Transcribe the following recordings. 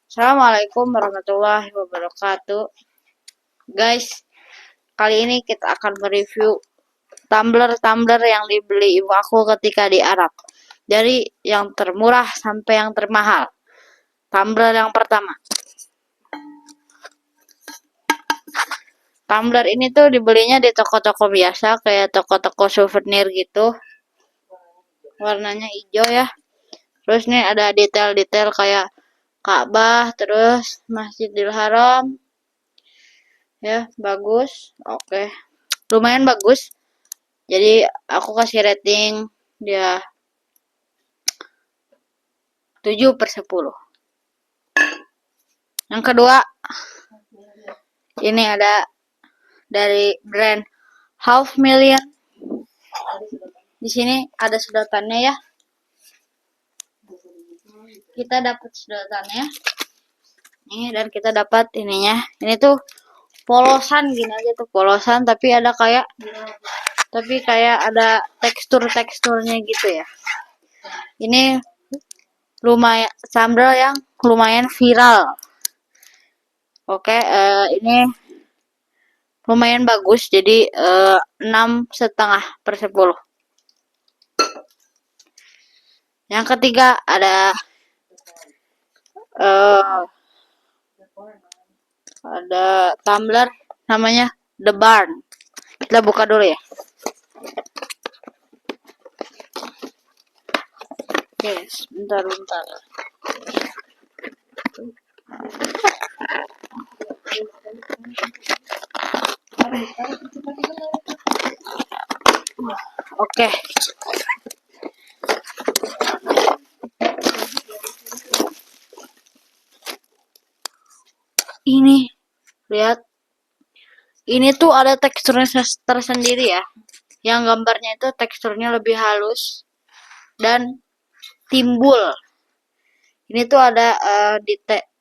Assalamualaikum warahmatullahi wabarakatuh. Guys, kali ini kita akan mereview tumbler-tumbler yang dibeli ibu aku ketika di Arab. Dari yang termurah sampai yang termahal. Tumbler yang pertama. Tumbler ini tuh dibelinya di toko-toko biasa, kayak toko-toko souvenir gitu. Warnanya hijau ya. Terus nih ada detail-detail kayak Ka'bah, terus Masjidil Haram. Ya, bagus. Oke. Lumayan bagus. Jadi aku kasih rating dia 7/10. Yang kedua, ini ada dari brand Half Million. Di sini ada sedotannya ya. Kita dapat sedotannya. Ini dan kita dapat ininya. Ini tuh polosan gini aja tuh, polosan tapi kayak ada teksturnya gitu ya. Ini lumayan sambal yang lumayan viral. Oke, ini lumayan bagus, jadi 6,5/10. Yang ketiga ada tumbler namanya The Barn. Kita buka dulu ya. Oke, bentar. Oke. Ini lihat. Ini tuh ada teksturnya tersendiri ya. Yang gambarnya itu teksturnya lebih halus dan timbul. Ini tuh ada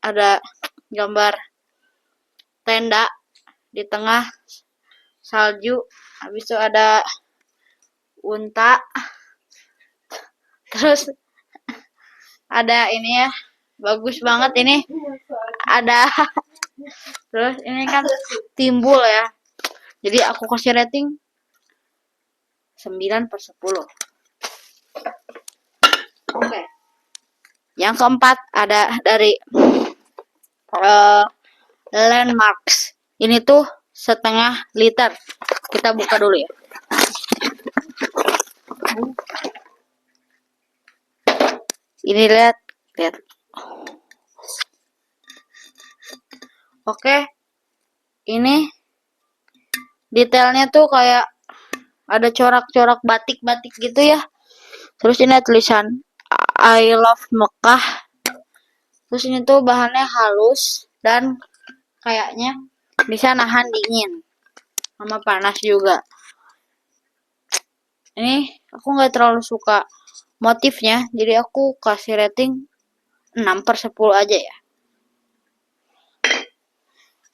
ada gambar tenda di tengah salju. Habis itu ada unta. Terus ada ini ya. Bagus banget ini. Ada terus ini kan timbul ya. Jadi aku kasih rating 9/10. Oke. Yang keempat ada dari Landmarks. Ini tuh 1/2 liter. Kita buka dulu ya. Ini lihat. Oke. Ini detailnya tuh kayak ada corak-corak batik-batik gitu ya. Terus ini tulisan I love Mekah. Terus ini tuh bahannya halus dan kayaknya bisa nahan dingin sama panas juga. Ini aku nggak terlalu suka motifnya, jadi aku kasih rating 6/10 aja ya.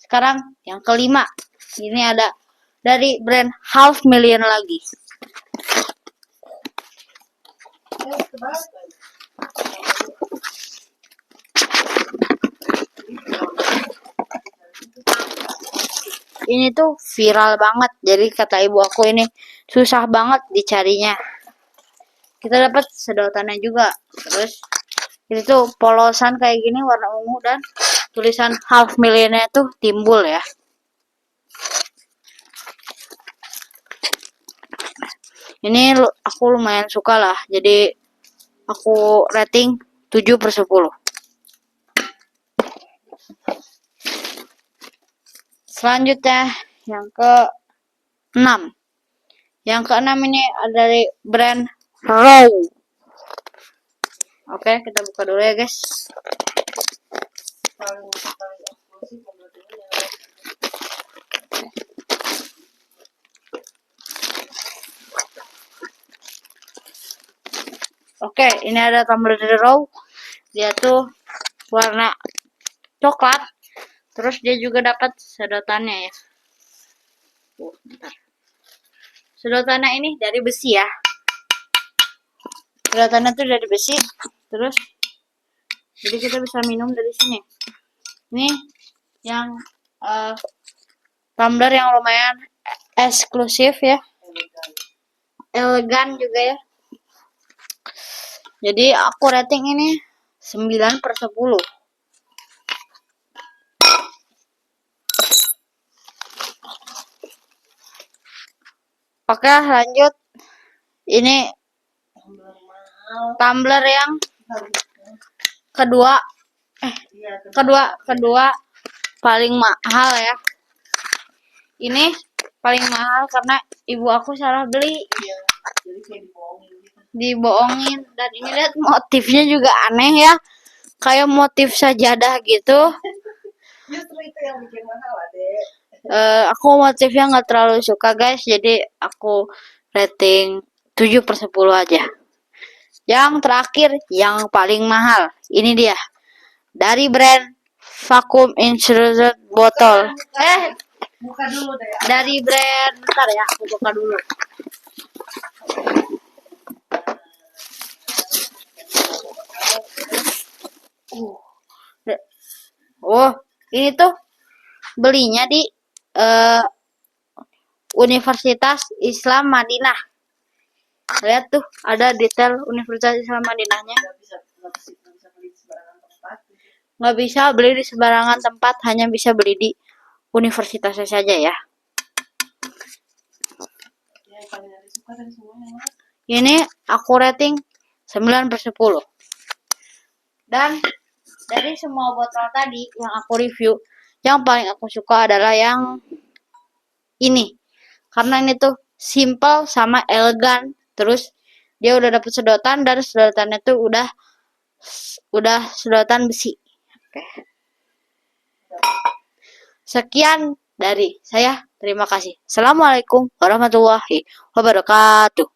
Sekarang yang kelima, ini ada dari brand Half Million lagi. Ini tuh viral banget, jadi kata ibu aku ini susah banget dicarinya. Kita dapat sedotannya juga. Terus itu tuh polosan kayak gini warna ungu dan tulisan Half Millionnya tuh timbul ya. Ini aku lumayan suka lah, jadi aku rating 7/10. Selanjutnya yang ke-6. Yang ke-6 ini ada dari brand Raw. Oke, kita buka dulu ya guys. Oke, ini ada tumbler dari Raw. Dia tuh warna coklat. Terus dia juga dapat sedotannya ya. Bentar. Sedotannya ini dari besi ya. Sedotannya tuh dari besi. Terus Jadi kita bisa minum dari sini. Ini yang tumbler yang lumayan eksklusif ya, elegan juga ya. Jadi aku rating ini 9/10. Oke, lanjut. Ini tumbler yang kedua paling mahal ya. Ini paling mahal karena ibu aku salah beli. Dibohongin. Dan ini lihat motifnya juga aneh ya, kayak motif sajadah gitu. Justru itu yang bikin mahal, Adek. Aku motifnya nggak terlalu suka guys, jadi aku rating 7/10 aja. Yang terakhir, yang paling mahal, ini dia dari brand Vacuum Insulated Bottle. Buka dulu deh. Dari brand, bentar ya, aku buka dulu. Oh, ini tuh belinya di Universitas Islam Madinah. Lihat tuh, ada detail Universitas Islam Madinahnya. Nggak bisa beli di sembarangan tempat, hanya bisa beli di universitasnya saja ya. Ini aku rating 9/10. Dan dari semua botol tadi yang aku review, yang paling aku suka adalah yang ini. Karena ini tuh simple sama elegan. Terus dia udah dapet sedotan, dan sedotannya tuh udah sedotan besi. Oke. Sekian dari saya. Terima kasih. Assalamualaikum warahmatullahi wabarakatuh.